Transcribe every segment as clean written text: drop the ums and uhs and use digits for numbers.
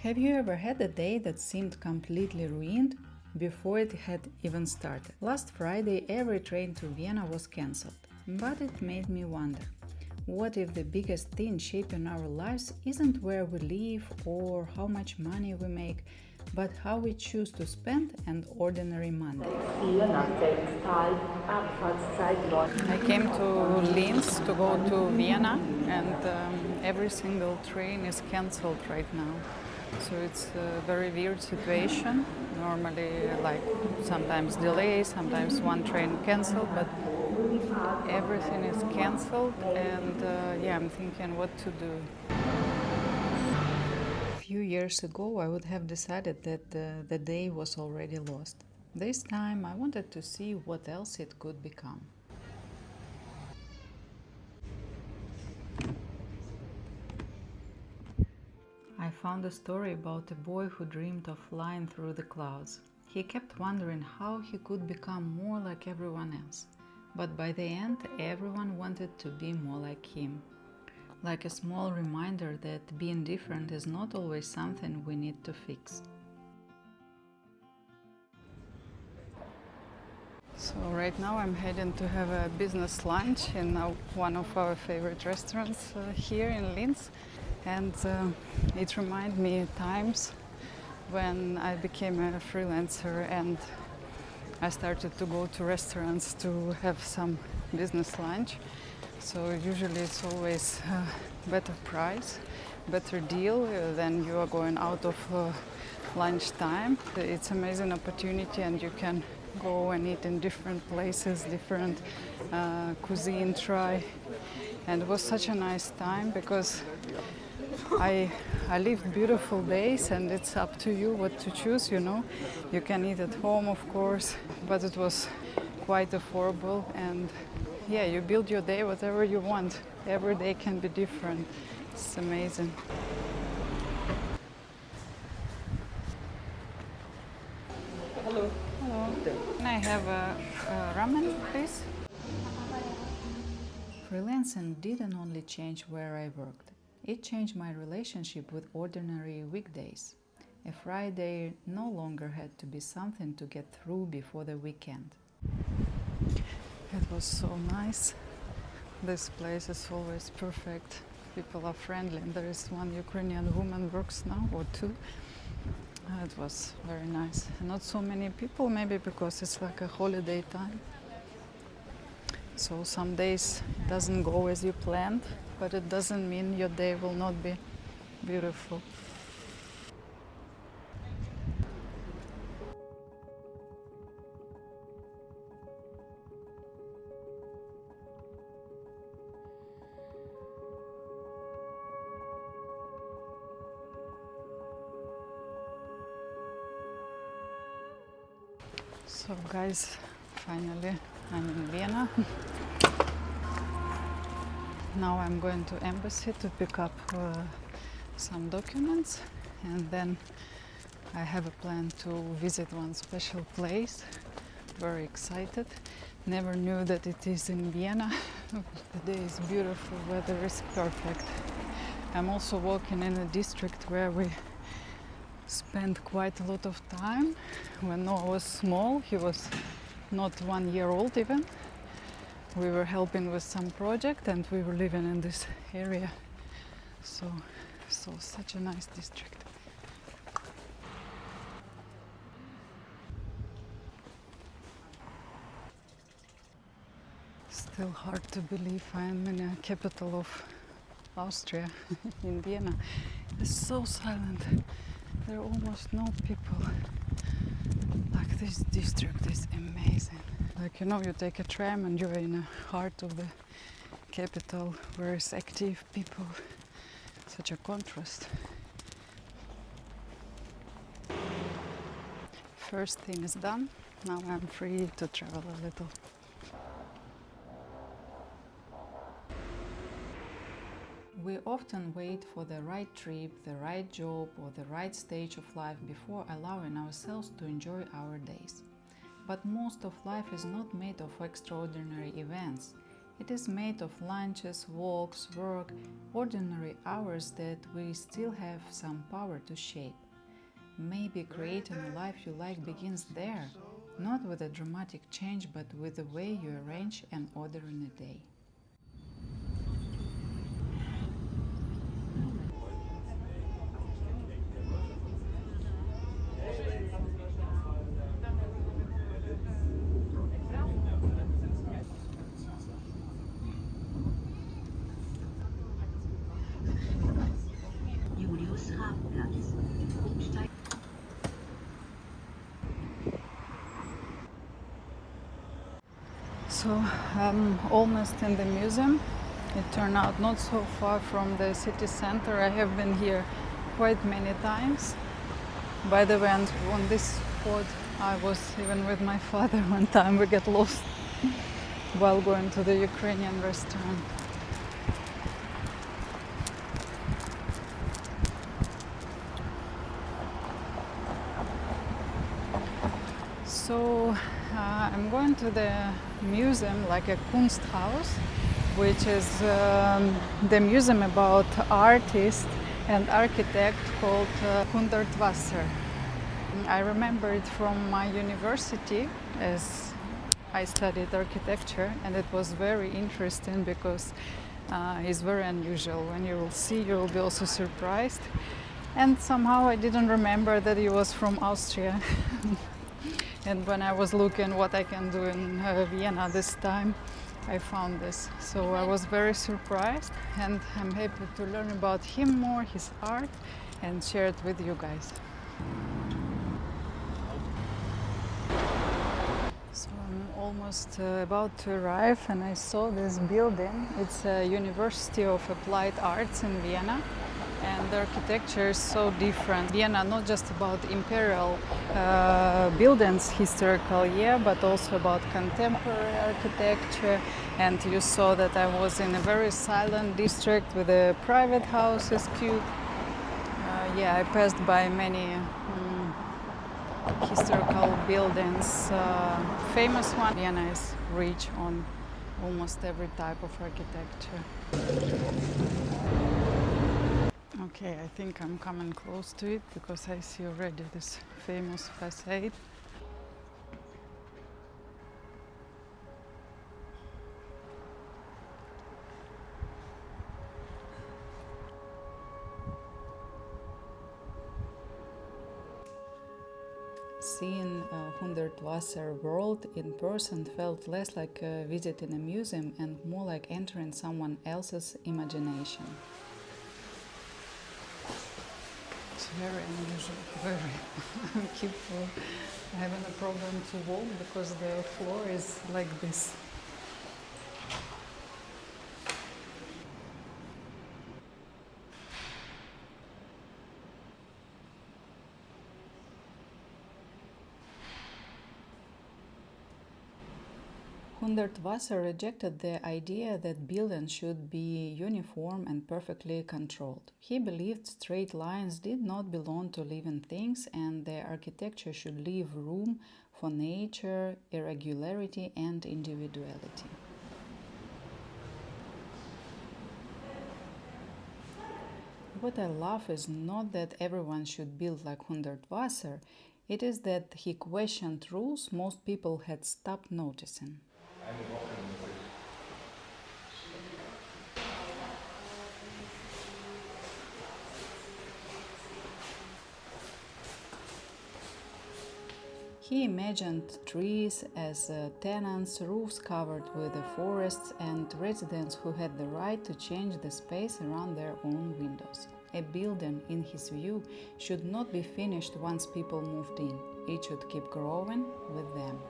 Have you ever had a day that seemed completely ruined before it had even started? Last Friday, every train to Vienna was cancelled. But it made me wonder, what if the biggest thing shaping our lives isn't where we live or how much money we make, but how we choose to spend an ordinary Monday? I came to Linz to go to Vienna, and every single train is cancelled right now. So it's a very weird situation. Normally, like sometimes delay, sometimes one train cancelled, but everything is cancelled, and I'm thinking what to do. A few years ago, I would have decided that the day was already lost. This time, I wanted to see what else it could become. I found a story about a boy who dreamed of flying through the clouds. He kept wondering how he could become more like everyone else. But by the end, everyone wanted to be more like him. Like a small reminder that being different is not always something we need to fix. So right now I'm heading to have a business lunch in one of our favorite restaurants here in Linz. And it reminded me times when I became a freelancer and I started to go to restaurants to have some business lunch. So usually it's always better price, better deal than you are going out of lunch time. It's an amazing opportunity, and you can go and eat in different places, different cuisine try. And it was such a nice time because I lived beautiful days, and it's up to you what to choose, you know. You can eat at home, of course, but it was quite affordable, and you build your day whatever you want. Every day can be different. It's amazing. Hello. Hello. Can I have a ramen, please? Freelancing didn't only change where I worked. It changed my relationship with ordinary weekdays. A Friday no longer had to be something to get through before the weekend. It was so nice. This place is always perfect. People are friendly, and there is one Ukrainian woman works now, or two. It was very nice. Not so many people, maybe because it's like a holiday time. So some days it doesn't go as you planned, but it doesn't mean your day will not be beautiful. So guys, finally I'm in Vienna. Now I'm going to embassy to pick up some documents, and then I have a plan to visit one special place. Very excited. Never knew that it is in Vienna. The day is beautiful, weather is perfect. I'm also walking in a district where we spent quite a lot of time. When Noah was small, he was not 1 year old even. We were helping with some project, and we were living in this area. So such a nice district. Still hard to believe I am in a capital of Austria, in Vienna. It's so silent. There are almost no people. Like, this district is amazing. Like, you know, you take a tram and you're in the heart of the capital where it's active people. Such a contrast. First thing is done. Now I'm free to travel a little. We often wait for the right trip, the right job, or the right stage of life before allowing ourselves to enjoy our days. But most of life is not made of extraordinary events. It is made of lunches, walks, work, ordinary hours that we still have some power to shape. Maybe creating a life you like begins there, not with a dramatic change, but with the way you arrange and order in a day. So I'm almost in the museum. It turned out not so far from the city center. I have been here quite many times. By the way, on this spot, I was even with my father one time. We get lost while going to the Ukrainian restaurant. So I'm going to the museum, like a Kunsthaus, which is the museum about artist and architect called Hundertwasser. I remember it from my university as I studied architecture, and it was very interesting because it's very unusual. When you will see, you will be also surprised. And somehow I didn't remember that he was from Austria. And when I was looking what I can do in Vienna this time, I found this. So I was very surprised, and I'm happy to learn about him more, his art, and share it with you guys. So I'm almost about to arrive, and I saw this building. It's a University of Applied Arts in Vienna. And the architecture is so different. Vienna, not just about imperial buildings, historical, but also about contemporary architecture. And you saw that I was in a very silent district with the private houses queue. I passed by many historical buildings. Famous one. Vienna is rich on almost every type of architecture. Okay, I think I'm coming close to it because I see already this famous facade. Seeing Hundertwasser world in person felt less like visiting a museum and more like entering someone else's imagination. It's very unusual, very. I keep having a problem to walk because the floor is like this. Hundertwasser rejected the idea that buildings should be uniform and perfectly controlled. He believed straight lines did not belong to living things, and the architecture should leave room for nature, irregularity, and individuality. What I love is not that everyone should build like Hundertwasser, it is that he questioned rules most people had stopped noticing. He imagined trees as tenants, roofs covered with the forests, and residents who had the right to change the space around their own windows. A building, in his view, should not be finished once people moved in. It should keep growing with them.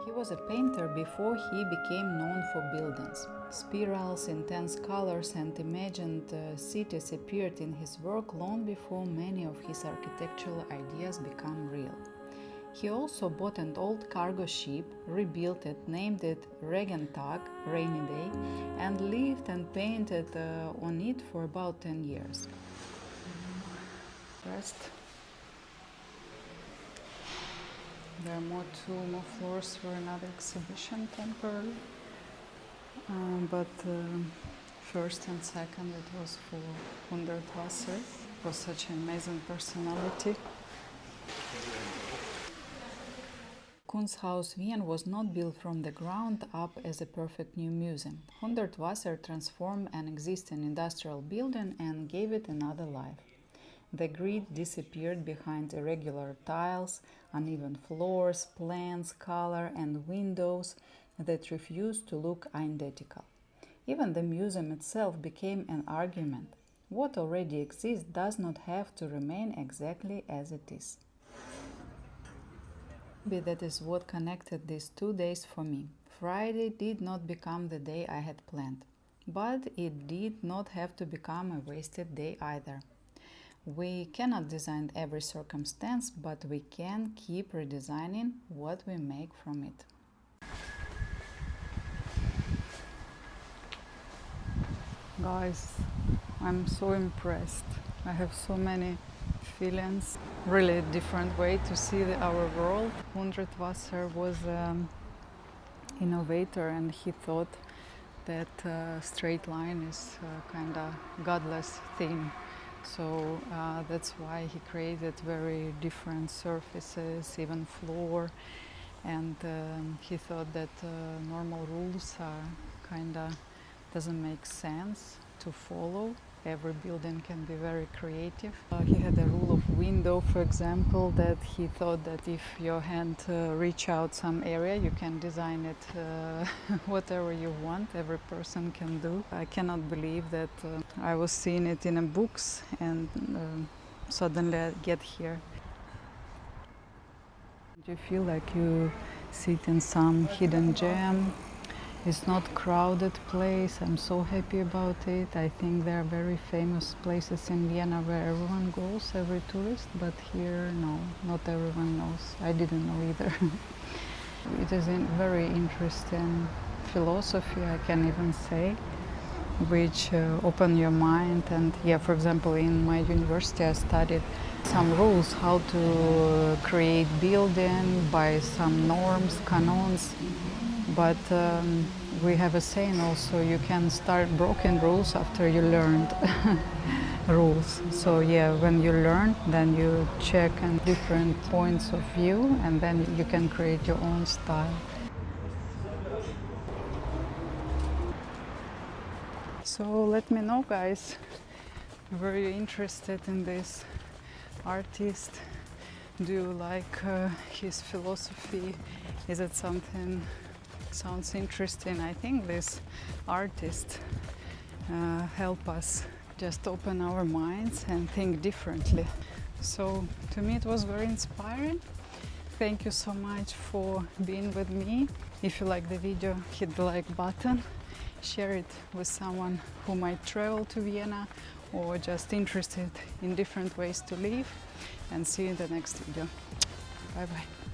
He was a painter before he became known for buildings. Spirals, intense colors, and imagined cities appeared in his work long before many of his architectural ideas became real. He also bought an old cargo ship, rebuilt it, named it Regentag, rainy day, and lived and painted on it for about 10 years. First, there are two more floors for another exhibition temporarily. but first and second it was for Hundertwasser. It was such an amazing personality. KunstHausWien was not built from the ground up as a perfect new museum. Hundertwasser transformed an existing industrial building and gave it another life. The grid disappeared behind irregular tiles, uneven floors, plants, color, and windows that refused to look identical. Even the museum itself became an argument. What already exists does not have to remain exactly as it is. Maybe that is what connected these 2 days for me. Friday did not become the day I had planned, but it did not have to become a wasted day either. We cannot design every circumstance, but we can keep redesigning what we make from it. Guys, I'm so impressed. I have so many feelings. Really different way to see our world. Hundertwasser was an innovator, and he thought that straight line is kind of godless thing. So that's why he created very different surfaces, even floor. And he thought that normal rules are kind of doesn't make sense to follow. Every building can be very creative. He had a rule of window, for example, that he thought that if your hand reach out some area, you can design it whatever you want. Every person can do. I cannot believe that I was seeing it in books and suddenly I get here. Do you feel like you sit in some hidden gem? It's not crowded place. I'm so happy about it. I think there are very famous places in Vienna where everyone goes, every tourist, but here no, not everyone knows. I didn't know either. It is a very interesting philosophy, I can even say, which open your mind. And yeah, for example, in my university I studied some rules how to create building by some norms, canons. But we have a saying also, you can start broken rules after you learned rules. So yeah, when you learn, then you check on different points of view, and then you can create your own style. So let me know, guys. I'm very interested in this artist. Do you like his philosophy? Is it something sounds interesting? I think this artist help us just open our minds and think differently. So to me it was very inspiring. Thank you so much for being with me. If you like the video, hit the like button, share it with someone who might travel to Vienna or just interested in different ways to live, and see you in the next video. Bye bye.